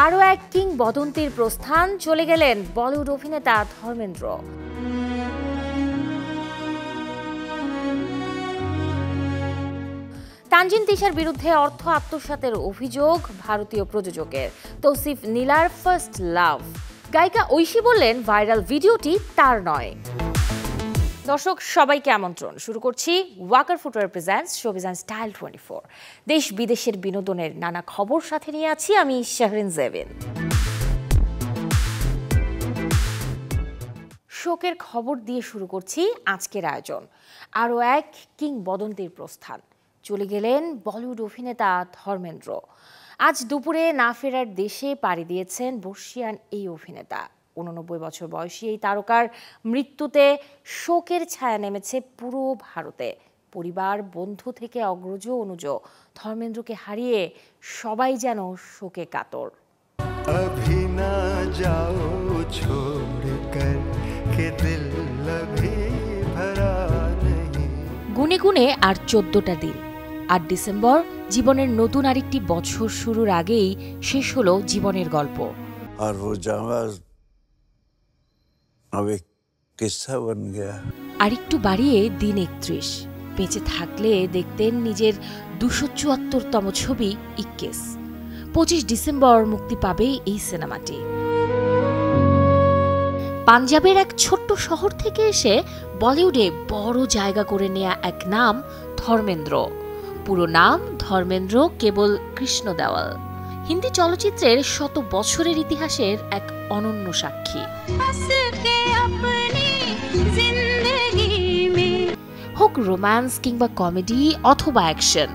আরও এক কিংবদন্তির প্রস্থান, চলে গেলেন বলিউড অভিনেতা ধর্মেন্দ্র। তানজিন তিশার বিরুদ্ধে অর্থ আত্মসাতের অভিযোগ ভারতীয় প্রযোজকের। তৌসিফ নীলার ফার্স্ট লাভ। গায়িকা ঐশী বললেন ভাইরাল ভিডিওটি তার নয়। দর্শক সবাইকে আমন্ত্রণ, শুরু করছি Walker footwear presents showbiz and style 24। দেশ বিদেশের বিনোদনের নানা খবর সাথে নিয়ে আছি আমি শাহরিন জেবিন। শোকের খবর দিয়ে শুরু করছি আজকের আয়োজন। আরও এক কিংবদন্তির প্রস্থান, চলে গেলেন বলিউড অভিনেতা ধর্মেন্দ্র। আজ দুপুরে না ফেরার দেশে পাড়ি দিয়েছেন বর্ষিয়ান এই অভিনেতা। 89 বছর বয়সী এই তারকার মৃত্যুতে শোকের ছায়া নেমেছে পুরো ভারতে। পরিবার, বন্ধু থেকে অগ্রজ অনুজ ধর্মেন্দ্রকে হারিয়ে সবাই যেন শোকে কাতর। গুনে গুনে আর 14টা দিন, 8 ডিসেম্বর জীবনের নতুন আরেকটি বছর শুরুর আগেই শেষ হলো জীবনের গল্প। আর वो জাহাজ अब एक किस्सा बन गया। আরেকটু বাড়িয়ে দিন 31। বেঁচে থাকলে দেখতেন নিজের 274তম ছবি 21। 25 ডিসেম্বর মুক্তি পাবে এই সিনেমাটি। পাঞ্জাবের এক ছোট্ট শহর থেকে এসে বলিউডে বড় জায়গা করে নেয়া এক নাম ধর্মেন্দ্র। পুরো নাম ধর্মেন্দ্র কেবল কৃষ্ণ দেওয়াল। হিন্দি চলচ্চিত্রের শত বছরের ইতিহাসের এক অনন্য সাক্ষী। হোক রোম্যান্স কিংবা কমেডি অথবা অ্যাকশন,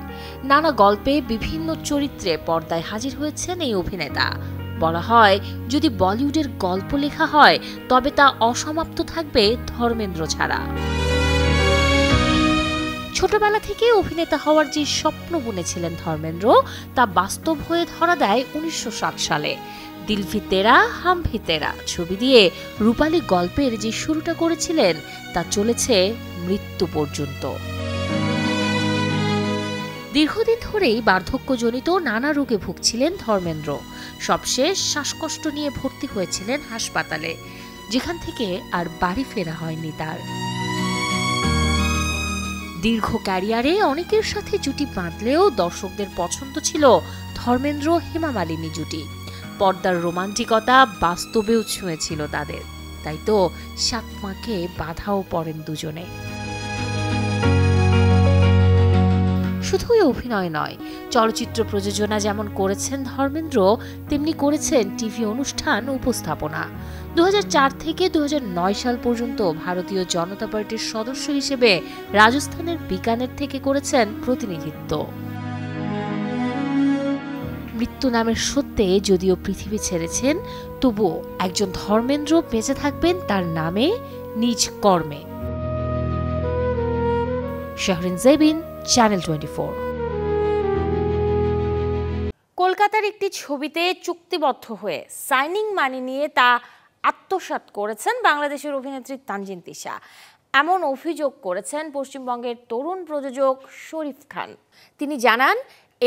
নানা গল্পে বিভিন্ন চরিত্রে পর্দায় হাজির হয়েছেন এই অভিনেতা। বলা হয় যদি বলিউডের গল্প লেখা হয় তবে তা অসমাপ্ত থাকবে ধর্মেন্দ্র ছাড়া। ছোটবেলা থেকে অভিনেতা হওয়ার যে স্বপ্ন বুনেছিলেন ধর্মেন্দ্র, তা বাস্তব হয়ে ধরা দেয় 1960 সালে। দিল ভি তেরা হাম ভি তেরা ছবি দিয়ে রূপালী গল্পের যে শুরুটা করেছিলেন তা চলেছে মৃত্যু পর্যন্ত। দীর্ঘদিন ধরেই বার্ধক্যজনিত নানা রোগে ভুগছিলেন ধর্মেন্দ্র। সবশেষ শ্বাসকষ্ট নিয়ে ভর্তি হয়েছিলেন হাসপাতালে, যেখান থেকে আর বাড়ি ফেরা হয়নি তার। দীর্ঘ ক্যারিয়ারে অনেকের সাথে জুটি বাঁধলেও দর্শকদের পছন্দ ছিল ধর্মেন্দ্র হেমা মালিনী জুটি। পর্দার রোমান্টিকতা বাস্তবেও ছুঁয়েছিল তাদের, তাই তো 7 মাকে বাধাও পড়েন দুজনে। শুধুই অভিনয় নয়, চলচ্চিত্র প্রযোজনা যেমন করেছেন ধর্মেন্দ্র, তেমনি করেছেন টিভি অনুষ্ঠান উপস্থাপনা। 2004 থেকে 2009 সাল পর্যন্ত ভারতীয় জনতা পার্টির সদস্য হিসেবে রাজস্থানের বিকানের থেকে করেছেন প্রতিনিধিত্ব। মৃত্যু নামের সত্যে যদিও পৃথিবী ছেড়েছেন, তবুও একজন ধর্মেন্দ্র বেঁচে থাকবেন তার নামে, নিজ কর্মে। শাহরিন জেবিন, চ্যানেল 24। কলকাতার একটি ছবিতে চুক্তিবদ্ধ হয়ে সাইনিং মানি নিয়ে তা আত্মসাৎ করেছেন বাংলাদেশের অভিনেত্রী তানজিন তিশা। এমন অভিযোগ করেছেন পশ্চিমবঙ্গের তরুণ প্রযোজক শরীফ খান। তিনি জানান,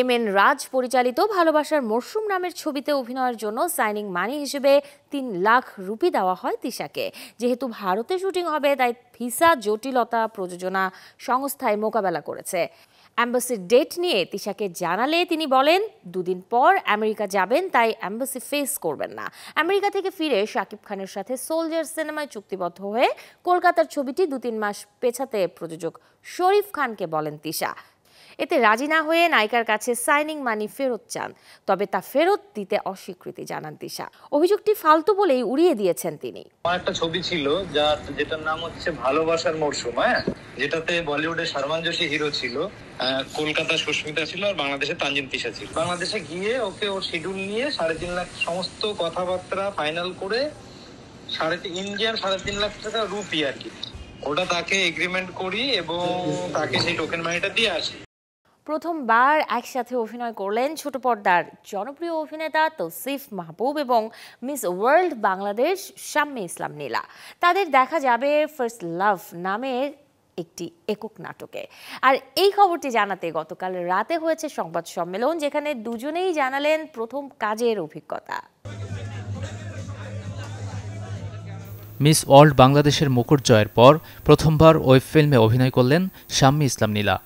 এম.এন. রাজ পরিচালিত ভালোবাসার মরশুম নামের ছবিতে অভিনয়ের জন্য সাইনিং মানি হিসেবে 3 লাখ রুপি দেওয়া হয় তিশাকে। যেহেতু ভারতে শুটিং হবে, তাই ভিসা জটিলতা প্রযোজনা সংস্থায় মোকাবেলা করেছে। অ্যাম্বাসির ডেট নিয়ে তিশাকে জানালে তিনি বলেন 2 দিন পর আমেরিকা যাবেন, তাই অ্যাম্বাসি ফেস করবেন না। আমেরিকা থেকে ফিরে শাকিব খানের সাথে সোলজার সিনেমায় চুক্তিবদ্ধ হয়ে কলকাতার ছবিটি 2-3 মাস পেছাতে প্রযোজক শরীফ খানকে বলেন তিশা। এতে রাজি না হয়ে নায়িকার কাছে সাইনিং মানি ফেরত চান, তবে তা ফেরত দিতে অস্বীকৃতি জানান তিশা। অভিযোগটি ফালতু বলেই উড়িয়ে দিয়েছেন তিনি। একটা ছবি ছিল যেটার নাম হচ্ছে ভালোবাসার মরশুম, যেটাতে বলিউডের সালমান জোশী হিরো ছিল, কলকাতা সুস্মিতা ছিল আর বাংলাদেশে তানজিন তিশা ছিল। বাংলাদেশে গিয়ে ওকে ওর শিডিউল নিয়ে 3.5 লাখ সমস্ত কথাবার্তা ফাইনাল করে ইন্ডিয়ান 3.5 লাখ টাকা রুপি আর কি, ওটা তাকে এগ্রিমেন্ট করি এবং তাকে সেই টোকেন মানিটা দিয়ে আসি। প্রথমবার একসাথে অভিনয় করলেন ছোট পর্দার জনপ্রিয় অভিনেতা তৌসিফ মাহবুব এবং মিস ওয়ার্ল্ড বাংলাদেশ শাম্মী ইসলাম নীলা। তাদের দেখা যাবে ফার্স্ট লাভ নামের একটি একক নাটকে। আর এই খবরটি জানাতে গতকাল রাতে হয়েছে সংবাদ সম্মেলন, যেখানে দুজনেই জানালেন প্রথম কাজের অভিজ্ঞতা। মিস ওয়ার্ল্ড বাংলাদেশের মুকুট জয়ের পর প্রথমবার ওয়েব ফিল্মে অভিনয় করলেন শাম্মী ইসলাম নীলা।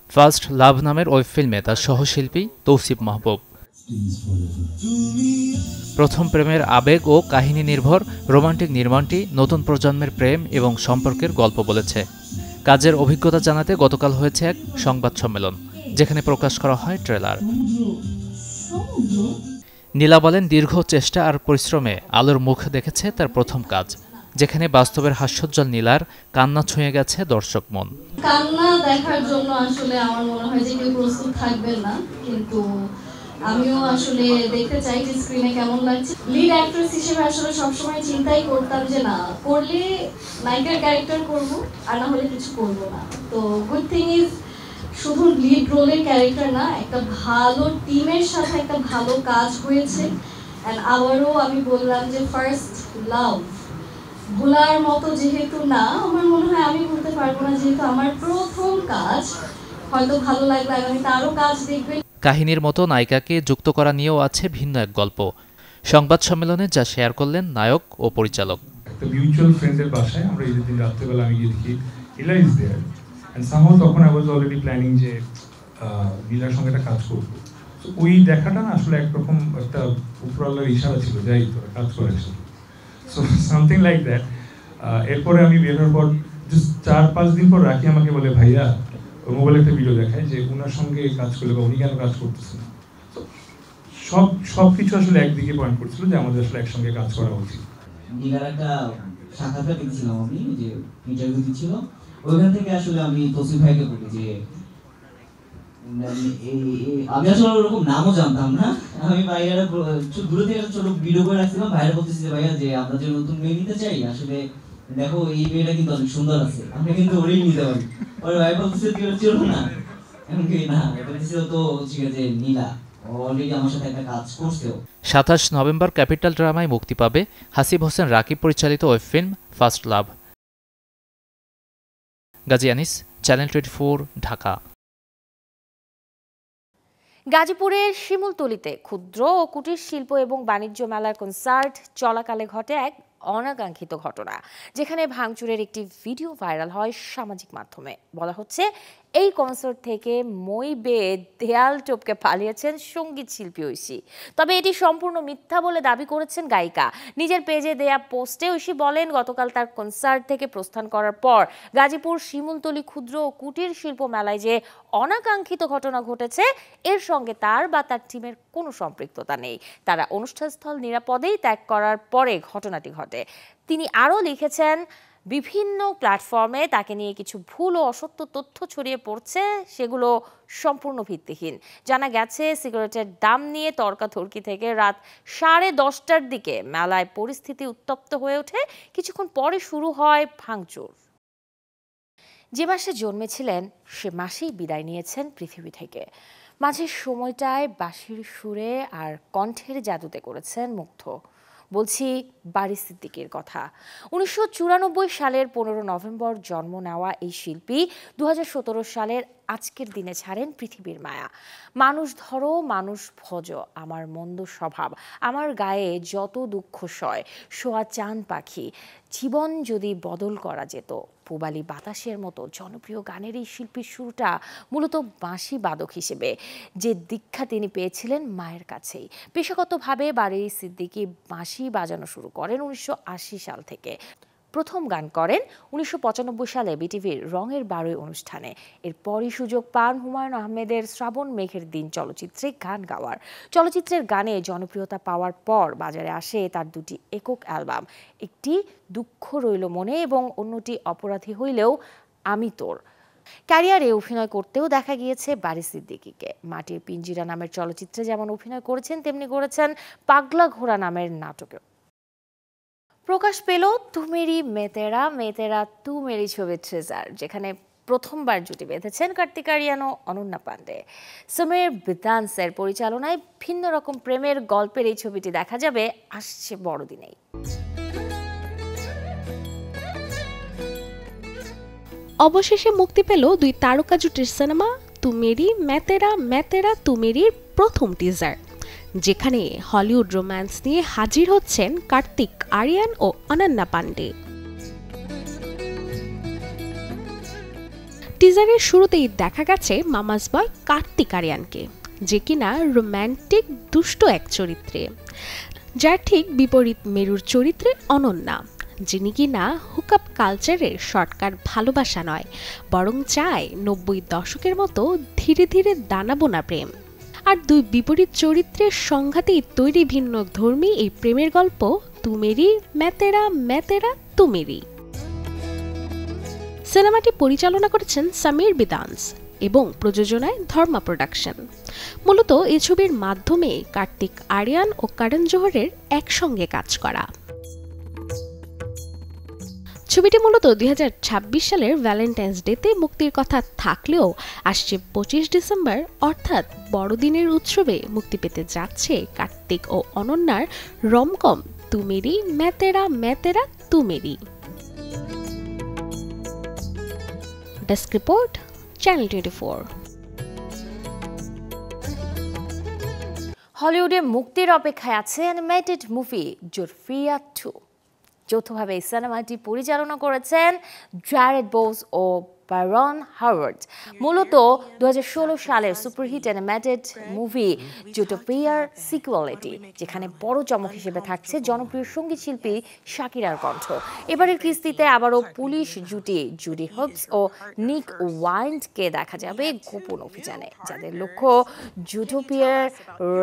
ফার্স্ট লাভ নামের ওয়েব ফিল্মে তার সহশিল্পী তৌসিফ মাহবুব। প্রথম প্রেমের আবেগ ও কাহিনী নির্ভর রোমান্টিক নির্মাণটি নতুন প্রজন্মের প্রেম এবং সম্পর্কের গল্প বলেছে। কাজের অভিজ্ঞতা জানাতে গতকাল হয়েছে এক সংবাদ সম্মেলন, যেখানে প্রকাশ করা হয় ট্রেলার। নীলা বলেন, দীর্ঘ চেষ্টা আর পরিশ্রমে আলোর মুখ দেখেছে তার প্রথম কাজ, যেখানে বাস্তবের হাস্যোজ্জ্বল নীলার কান্না ছুঁয়ে গেছে দর্শক মন। কান্না দেখার জন্য আসলে আমার মনে হয় যে কেউ প্রস্তুত থাকবেন না, কিন্তু আমিও আসলে দেখতে চাই যে স্ক্রিনে কেমন লাগছে। লিড অ্যাক্ট্রেস হিসেবে আসলে সবসময় চিন্তাই করতাম যে না করলে নায়িকার ক্যারেক্টার করব, আর না হলে কিছু করব না। তো গুড থিং ইজ শুধু লিড রোলের ক্যারেক্টার না, একটা ভালো টিমের সাথে একটা ভালো কাজ হয়েছে। অ্যান্ড আবারও আমি বললাম যে ফার্স্ট লাভ ভোলার মতো যেহেতু না, আমার মনে হয় আমি বলতে পারবো না, যেহেতু আমার প্রথম কাজ, হয়তো ভালো লাগবে আগামীতে আরো কাজ দেখবে। কাহিনীর মতো নায়িকাকে যুক্ত করা নিয়েও আছে ভিন্ন এক গল্প। সংবাদ সম্মেলনে যা শেয়ার করলেন নায়ক ও পরিচালক। একটা মিউচুয়াল ফ্রেন্ডের বাসায় আমরা ঈদের দিন রাত্রেবেলা আমি গিয়ে দেখি নীলা ইজ দেয়ার, অ্যান্ড সামহাউ তখন আই ওয়াজ অলরেডি প্ল্যানিং যে নীলার সঙ্গে একটা কাজ করবো। তো ওই দেখাটা না আসলে একরকম একটা উপরওয়ালার ইশারা ছিল, যাই তোরা কাজ করেছ, সো সামথিং লাইক দ্যাট। এরপরে আমি বের হওয়ার পর জাস্ট 4-5 দিন পর রাখি আমাকে বলে, ভাইয়া মোবাইলে একটা ভিডিও দেখায় যে ওনার সঙ্গে কাজ করলে বা উনি কেন কাজ করতেছেন। তো সব কিছু আসলে একদিকে পয়েন্ট করছিল যে আমাদের আসলে একসঙ্গে কাজ করা উচিত। নীলার একটা সাক্ষাৎকার দিচ্ছিলাম আমি, যে ইন্টারভিউ দিচ্ছিল, ওইখান থেকে আসলে আমি তৌসিফ ভাইকে বলি যে আমি আসলে ওরকম নামও জানতাম না, আমি ভাইয়ারা দূরে থেকে একটা ছোট ভিডিও করে রাখছিলাম, ভাইয়ারা বলতেছি যে ভাইয়া যে আমরা যে নতুন মেয়ে নিতে চাই, আসলে দেখো এই মেয়েটা কিন্তু অনেক সুন্দর আছে, আমরা কিন্তু ওরেই নিতে পারি। ওরে ভাই বলতেছে তুই ছিল না, এমনকি না বলতেছিল তো ঠিক আছে নীলা অলরেডি আমার সাথে একটা কাজ করছেও। 27 নভেম্বর ক্যাপিটাল ড্রামায় মুক্তি পাবে হাসিব হোসেন রাকিব পরিচালিত web film first love. Gazi Anis, channel 24, Dhaka. গাজীপুরের শিমুলতলীতে ক্ষুদ্র ও কুটির শিল্প এবং বাণিজ্য মেলার কনসার্ট চলাকালে ঘটে এক অনাকাঙ্ক্ষিত ঘটনা, যেখানে ভাঙচুরের একটি ভিডিও ভাইরাল হয় সামাজিক মাধ্যমে। বলা হচ্ছে এই কনসার্ট থেকে মই বেয়ে দেয়াল টপকে পালিয়েছেন সঙ্গীত শিল্পী ঐশী। তবে এটি সম্পূর্ণ মিথ্যা বলে দাবি করেছেন গায়িকা। নিজের পেজে দেয়া পোস্টে ঐশী বলেন, গতকাল তার কনসার্ট থেকে প্রস্থান করার পর গাজীপুর শিমুলতলী ক্ষুদ্র ও কুটির শিল্প মেলায় যে অনাকাঙ্ক্ষিত ঘটনা ঘটেছে, এর সঙ্গে তার বা তার টিমের কোনো সম্পৃক্ততা নেই। তারা অনুষ্ঠানস্থল নিরাপদেই ত্যাগ করার পরে ঘটনাটি ঘটে। তিনি আরও লিখেছেন, বিভিন্ন প্ল্যাটফর্মে তাকে নিয়ে কিছু ভুল ও অসত্য তথ্য ছড়িয়ে পড়ছে, সেগুলো সম্পূর্ণ ভিত্তিহীন। জানা গেছে, সিগারেটের দাম নিয়ে তর্কাতর্কি থেকে রাত 10:30টার দিকে মেলায় পরিস্থিতি উত্তপ্ত হয়ে ওঠে। কিছুক্ষণ পরে শুরু হয় ভাঙচুর। যে মাসে জন্মেছিলেন সে মাসেই বিদায় নিয়েছেন পৃথিবী থেকে। মাঝের সময়টায় বাঁশির সুরে আর কণ্ঠের জাদুতে করেছেন মুগ্ধ। বলছি বারী সিদ্দিকীর কথা। 1994 সালের 15 নভেম্বর জন্ম নেওয়া এই শিল্পী 2017 সালের আজকের দিনে ছাড়েন পৃথিবীর মায়া। মানুষ ধরো মানুষ ভজ, আমার মন্দ স্বভাব, আমার গায়ে যত দুঃখ সয়, শোয়া চাঁদ পাখি, জীবন যদি বদল করা যেত, পূবালী বাতাসের মতো জনপ্রিয় গানের এই শিল্পীর শুরুটা মূলত বাঁশি বাদক হিসেবে, যে দীক্ষা তিনি পেয়েছিলেন মায়ের কাছেই। পেশাগতভাবে বারী সিদ্দিকী বাঁশি বাজানো শুরু করেন 1980 সাল থেকে। প্রথম গান করেন 1995 সালে বিটিভির রঙের 12 অনুষ্ঠানে। এরপরই সুযোগ পান হুমায়ুন আহমেদের শ্রাবণ মেঘের দিন চলচ্চিত্রে গান গাওয়ার। চলচ্চিত্রের গানে জনপ্রিয়তা পাওয়ার পর বাজারে আসে তার দুটি একক অ্যালবাম, একটি দুঃখ রইল মনে এবং অন্যটি অপরাধী হইলেও আমি তোর। ক্যারিয়ারে অভিনয় করতেও দেখা গিয়েছে বারী সিদ্দিকীকে। মাটির পিঞ্জিরা নামের চলচ্চিত্রে যেমন অভিনয় করেছেন, তেমনি করেছেন পাগলা ঘোড়া নামের নাটকেও। প্রকাশ পেল তু মেরি মেতেরা মেতেরা তু মেরি ছবির ট্রেজার, যেখানে প্রথমবার জুটি বেঁধেছেন কার্তিক আরিয়ান ও অনন্যা পান্ডে। সমীর বিদান্সের পরিচালনায় ভিন্ন রকম প্রেমের গল্পের এই ছবিটি দেখা যাবে আসছে বড়দিনেই। অবশেষে মুক্তি পেল দুই তারকা জুটির সিনেমা তু মেরি मैं तेरा मैं तेरा तू मेरीর প্রথম টিজার, যেখানে হলিউড রোম্যান্স নিয়ে হাজির হচ্ছেন কার্তিক আরিয়ান ও অনন্যা পান্ডে। টিজারের শুরুতেই দেখা গেছে মামাস বয় কার্তিক আরিয়ানকে, যে কিনা রোম্যান্টিক দুষ্ট এক চরিত্রে, যার ঠিক বিপরীত মেরুর চরিত্রে অনন্যা, যিনি কিনা হুকআপ কালচারের শর্টকাট ভালোবাসা নয়, বরং চায় 90 দশকের মতো ধীরে ধীরে দানাবোনা প্রেম। আর দুই বিপরীত চরিত্রের সংঘাতেই তৈরি ভিন্ন ধর্মী এই প্রেমের গল্প তু মেরি मैं तेरा तू मेरी। সিনেমাটি পরিচালনা করেছেন সমীর বিদান্স এবং প্রযোজনায় ধর্মা প্রোডাকশন। মূলত এই ছবির মাধ্যমে কার্তিক আরিয়ান ও করণ জোহরের একসঙ্গে কাজ করা। ছবিটি মূলত 2026 সালের ভ্যালেন্টাইন্স ডেতে মুক্তির কথা থাকলেও আসছে 25 ডিসেম্বর অর্থাৎ বড়দিনের উৎসবে মুক্তি পেতে যাচ্ছে কার্তিক ও অনন্যার রমকম তু মেরি मैं तेरा तू मेरी। Desk report, channel 24। হলিউডে মুক্তির অপেক্ষায় আছে অ্যানিমেটেড মুভি জোরফিয়া 2। যৌথভাবে এই সিনেমাটি পরিচালনা করেছেন জ্যারেড বোস ও বারন হাওয়ার্ড। মূলত 2016 সালের সুপারহিট অ্যানিমেটেড মুভি জুটোপিয়ার সিকুয়েল এটি, যেখানে বড় চমক হিসেবে থাকছে জনপ্রিয় সঙ্গীত শিল্পী শাকিরার কণ্ঠ। এবারের কিস্তিতে আবারও পুলিশ জুটি জুডি হবস ও নিক ওয়াইন্ডকে দেখা যাবে গোপন অভিযানে, যাদের লক্ষ্য জুটোপিয়ার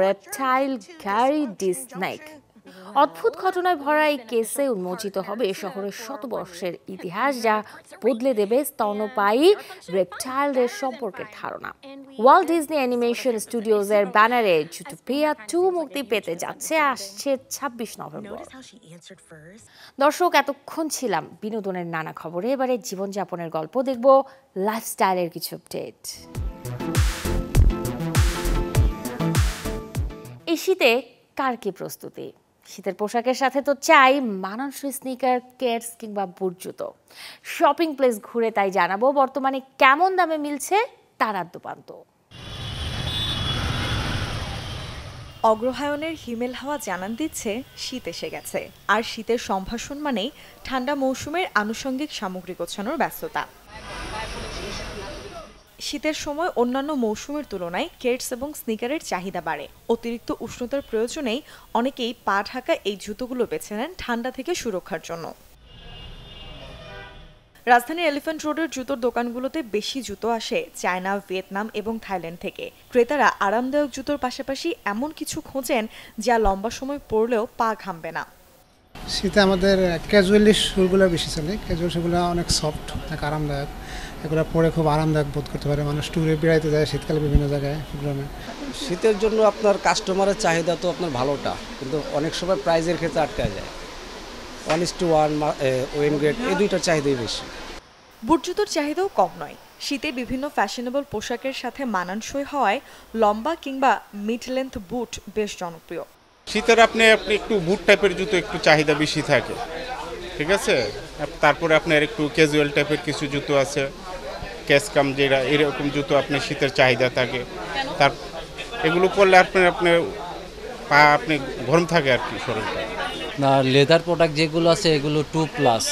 রেপটাইল গ্যারি ডি স্নেক। অদ্ভুত ঘটনায় ভরা এই কেসে উন্মোচিত হবে শহরের শতবর্ষের ইতিহাস, যা বদলে দেবে স্তন্যপায়ী রেপটাইলদের সম্পর্কের ধারণা। ওয়াল্ট ডিজনি অ্যানিমেশন স্টুডিওজের ব্যানারে জুটোপিয়া 2 মুক্তি পেতে যাচ্ছে আসছে 26 নভেম্বর। দর্শক, এতক্ষণ ছিলাম বিনোদনের নানা খবরে। এবারে জীবনযাপনের গল্প দেখব, লাইফস্টাইলের কিছু আপডেট। এই শীতে কার কি প্রস্তুতি? শীতের পোশাকের সাথে তো চাই মানানসই স্নিকার, কেটস কিংবা বুট জুতো। শপিং প্লেস ঘুরে তাই জানাবো বর্তমানে কেমন দামে মিলছে তার আদ্যোপান্ত। অগ্রহায়ণের হিমেল হাওয়া জানান দিচ্ছে শীত এসে গেছে, আর শীতের সম্ভাষণ মানেই ঠান্ডা মৌসুমের আনুষঙ্গিক সামগ্রী গোছানোর ব্যস্ততা। শীতের সময় অন্যান্য মৌসুমের তুলনায় কেটস এবং স্নিকারের চাহিদা বাড়ে। অতিরিক্ত উষ্ণতার প্রয়োজনেই অনেকেই পা ঢাকা এই জুতোগুলো বেছে নেন ঠান্ডা থেকে সুরক্ষার জন্য। রাজধানীর এলিফ্যান্ট রোডের জুতোর দোকানগুলোতে বেশি জুতো আসে চায়না, ভিয়েতনাম এবং থাইল্যান্ড থেকে। ক্রেতারা আরামদায়ক জুতোর পাশাপাশি এমন কিছু খোঁজেন যা লম্বা সময় পরলেও পা ঘামবে না। শীতে আমাদের ক্যাজুয়ালি শুগুলো বেশি চলে। ক্যাজুয়াল শুগুলো অনেক সফট, অনেক আরামদায়ক, এগুলো পরে খুব আরামদায়ক বোধ করতে পারে মানুষ। ট্যুরে বেড়াইতে যায় শীতকালে বিভিন্ন জায়গায়। শীতের জন্য আপনার কাস্টমারের চাহিদা তো আপনার ভালোটা, কিন্তু অনেক সময় প্রাইজের ক্ষেত্রে আটকা যায়। 1:1 ওয়েন গ্রেড, এই দুইটার চাহিদাই বেশি। বুট জুতোর চাহিদাও কম নয়। শীতে বিভিন্ন ফ্যাশনেবল পোশাকের সাথে মানানসই হওয়ায় লম্বা কিংবা মিড লেন্থ বুট বেশ জনপ্রিয়। শীতের আপনি একটু বুট টাইপের জুতো একটু চাহিদা বেশি থাকে, ঠিক আছে। তারপরে আপনার একটু ক্যাজুয়াল টাইপের কিছু জুতো আছে, ক্যাসকাম যেটা, এরকম জুতো আপনার শীতের চাহিদা থাকে। তার এগুলো পরলে আপনার পা আপনি গরম থাকে আর কি শরীরটা। না, লেদার প্রোডাক্ট যেগুলো আছে এগুলো 2+,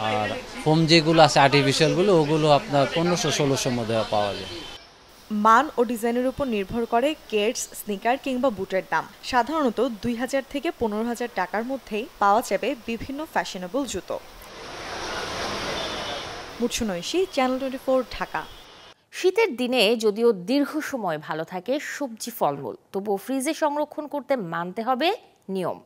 আর ফোম যেগুলো আছে আর্টিফিশিয়ালগুলো ওগুলো আপনার 1500-1600 মধ্যে পাওয়া যায়। মান ও ডিজাইনের উপর নির্ভর করে কেটস, স্নিকার কিংবা বুটের দাম। সাধারণত 2000 থেকে 15000 টাকার মধ্যেই পাওয়া যাবে বিভিন্ন ফ্যাশনেবল জুতো। মুৎসুনৈশী, চ্যানেল 24, ঢাকা। শীতের দিনে যদিও দীর্ঘ সময় ভালো থাকে সবজি ফলমূল, তবুও ফ্রিজে সংরক্ষণ করতে মানতে হবে নিয়ম।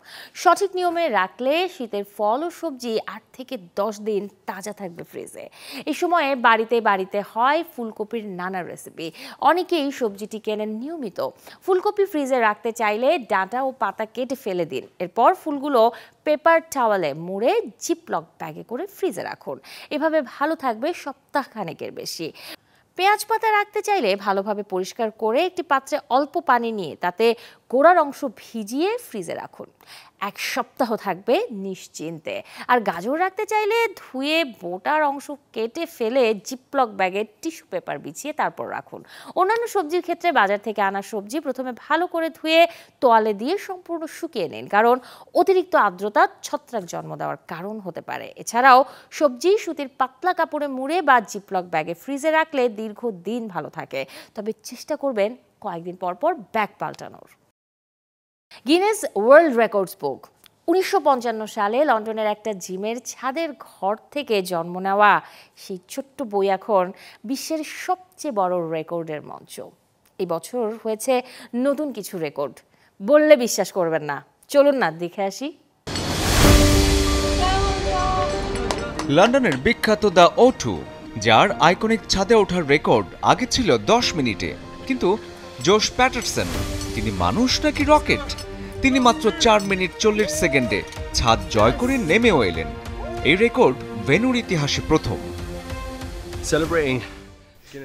সঠিক নিয়মে রাখলে শীতের ফল ও সবজি 8 থেকে 10 দিন তাজা থাকবে ফ্রিজে। এই সময়ে বাড়িতে বাড়িতে হয় ফুলকপির নানা রেসিপি। অনেকেই সবজিটি কেনেন নিয়মিত। ফুলকপি ফ্রিজে রাখতে চাইলে ডাঁটা ও পাতা কেটে ফেলে দিন। এরপর ফুলগুলো পেপার টাওয়ালে মুড়ে জিপলক ব্যাগে করে ফ্রিজে রাখুন। এভাবে ভালো থাকবে সপ্তাহখানেকের বেশি। পেঁয়াজ পাতা রাখতে চাইলে ভালোভাবে পরিষ্কার করে একটি পাত্রে অল্প পানি নিয়ে তাতে গোড়ার অংশ ভিজিয়ে ফ্রিজে রাখুন। 1 সপ্তাহ থাকবে নিশ্চিন্তে। আর গাজর রাখতে চাইলে ধুয়ে বোটার অংশ কেটে ফেলে জিপলক ব্যাগে টিস্যু পেপার বিছিয়ে তারপর রাখুন। অন্যান্য সবজির ক্ষেত্রে বাজার থেকে আনা সবজি প্রথমে ভালো করে ধুয়ে তোয়ালে দিয়ে সম্পূর্ণ শুকিয়ে নিন, কারণ অতিরিক্ত আর্দ্রতা ছত্রাক জন্ম দেওয়ার কারণ হতে পারে। এছাড়াও সবজি সুতির পাতলা কাপড়ে মুড়ে বা জিপলক ব্যাগে ফ্রিজে রাখলে দীর্ঘদিন ভালো থাকে, তবে চেষ্টা করবেন কয়েকদিন পর পর ব্যাগ পাল্টানোর। গিনেস ওয়ার্ল্ড রেকর্ডস বুক। 1955 সালে লন্ডনের একটা জিমের ছাদের ঘর থেকে জন্ম নেওয়া সেই ছোট্ট বই এখন বিশ্বের সবচেয়ে বড় রেকর্ডের মঞ্চ। এই বছর হয়েছে নতুন কিছু রেকর্ড, বললে বিশ্বাস করবেন না। চলুন না দেখে আসি। লন্ডনের বিখ্যাত দ্য O2, যার আইকনিক ছাদে ওঠার রেকর্ড আগে ছিল 10 মিনিটে, কিন্তু জোশ প্যাটারসন, তিনি মানুষ নাকি রকেট? তিনি মাত্র 4 মিনিট 40 সেকেন্ডে ছাদ জয় করে নেমেও এলেন। এই রেকর্ড ভেন্যুর ইতিহাসে প্রথম।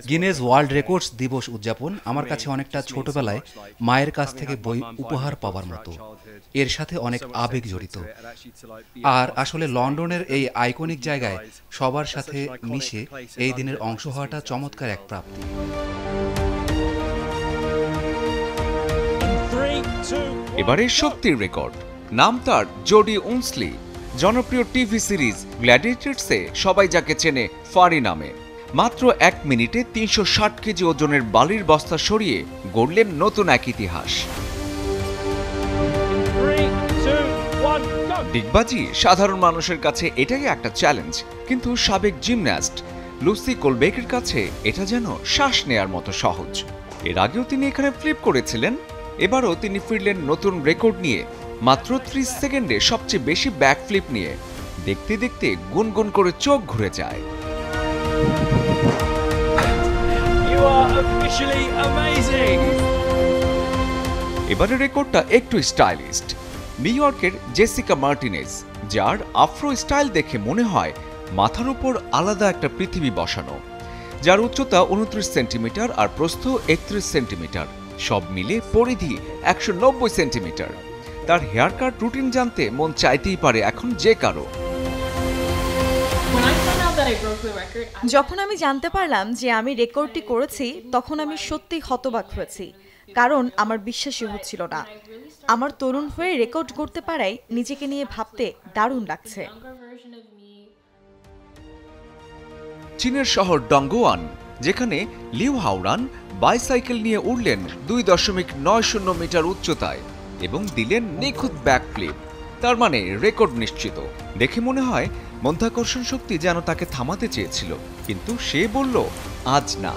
গিনেস ওয়ার্ল্ড রেকর্ডস দিবস উদযাপন আমার কাছে অনেকটা ছোটবেলায় মায়ের কাছ থেকে বই উপহার পাওয়ার মতো। এর সাথে অনেক আবেগ জড়িত। আর আসলে লন্ডনের এই আইকনিক জায়গায় সবার সাথে মিশে এই দিনের অংশ হওয়াটা চমৎকার এক প্রাপ্তি। এবারে শক্তির রেকর্ড। নাম তার জোডি উনসলি। জনপ্রিয় টিভি সিরিজ গ্ল্যাডিয়েটরসে সবাই যাকে চেনে ফারি নামে। মাত্র 1 মিনিটে 360 কেজি ওজনের বালির বস্তা সরিয়ে গড়লেন নতুন এক ইতিহাস। ডিগবাজি সাধারণ মানুষের কাছে এটাই একটা চ্যালেঞ্জ, কিন্তু সাবেক জিমন্যাস্ট লুসি কোলবেকের কাছে এটা যেন শ্বাস নেয়ার মতো সহজ। এর আগেও তিনি এখানে ফ্লিপ করেছিলেন, এবারও তিনি ফিরলেন নতুন রেকর্ড নিয়ে, মাত্র 30 সেকেন্ডে সবচেয়ে বেশি ব্যাক ফ্লিপ নিয়ে। দেখতে দেখতে গুনগুন করে চোখ ঘুরে যায়। এবারে রেকর্ডটা একটু স্টাইলিস্ট। নিউ ইয়র্কের জেসিকা মার্টিনেজ, যার আফ্রো স্টাইল দেখে মনে হয় মাথার উপর আলাদা একটা পৃথিবী বসানো, যার উচ্চতা 29 সেন্টিমিটার আর প্রস্থ 31 সেন্টিমিটার, সব মিলে পরিধি 190 সেন্টিমিটার। তার হেয়ার কাট রুটিন জানতে মন চাইতেই পারে এখন যে কারো। যখন আমি জানতে পারলাম যে আমি রেকর্ডটি করেছি, তখন আমি সত্যি হতবাক হয়েছি, কারণ আমার বিশ্বাসই হচ্ছিল না। আমার তরুণ হয়ে রেকর্ড করতে পারায় নিজেকে নিয়ে ভাবতে দারুণ লাগছে। চীনের শহর ডংগুয়ান, যেখানে লিউ হাওরান বাইসাইকেল নিয়ে উড়লেন 2.90 মিটার উচ্চতায় এবং দিলেন নিখুঁত ব্যাক ফ্লিপ। তার মানে রেকর্ড নিশ্চিত। দেখে মনে হয় মধ্যাকর্ষণ শক্তি যেন তাকে থামাতে চেয়েছিল, কিন্তু সে বলল আজ না।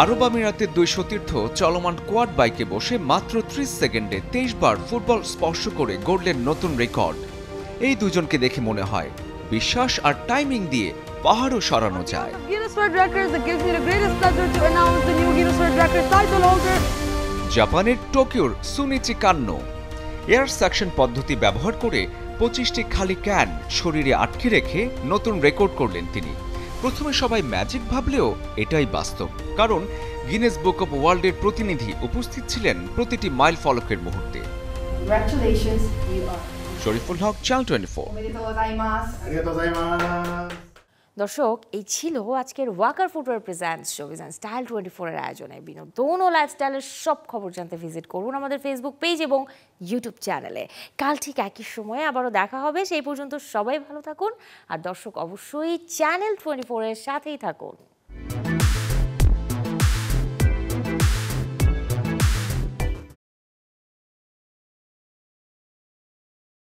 আরব আমিরাতের 2 সতীর্থ চলমান কোয়াড বাইকে বসে মাত্র 30 সেকেন্ডে 23 বার ফুটবল স্পর্শ করে গড়লেন নতুন রেকর্ড। এই দুজনকে দেখে মনে হয় বিশ্বাস আর টাইমিং দিয়ে পাহাড়ও সরানো যায়। জাপানের টোকিওর সুনিচি কান্নো এয়ার সাকশন পদ্ধতি ব্যবহার করে 25টি খালি ক্যান শরীরে আটকে রেখে নতুন রেকর্ড করলেন তিনি। প্রথমে সবাই ম্যাজিক ভাবলেও এটাই বাস্তব, কারণ গিনেস বুক অব ওয়ার্ল্ডের প্রতিনিধি উপস্থিত ছিলেন প্রতিটি মাইল ফলকের মুহূর্তে। শরীফুল হক, চ্যানেল 24। দর্শক, এই ছিল আজকের Walker footwear presents showbiz and style 24 এর আয়োজনে। বিনোদন ও লাইফস্টাইলের সব খবর জানতে ভিজিট করুন আমাদের ফেসবুক পেজ এবং ইউটিউব চ্যানেলে। কাল ঠিক একই সময়ে আবারও দেখা হবে। সেই পর্যন্ত সবাই ভালো থাকুন, আর দর্শক অবশ্যই চ্যানেল 24 এর সাথেই থাকুন।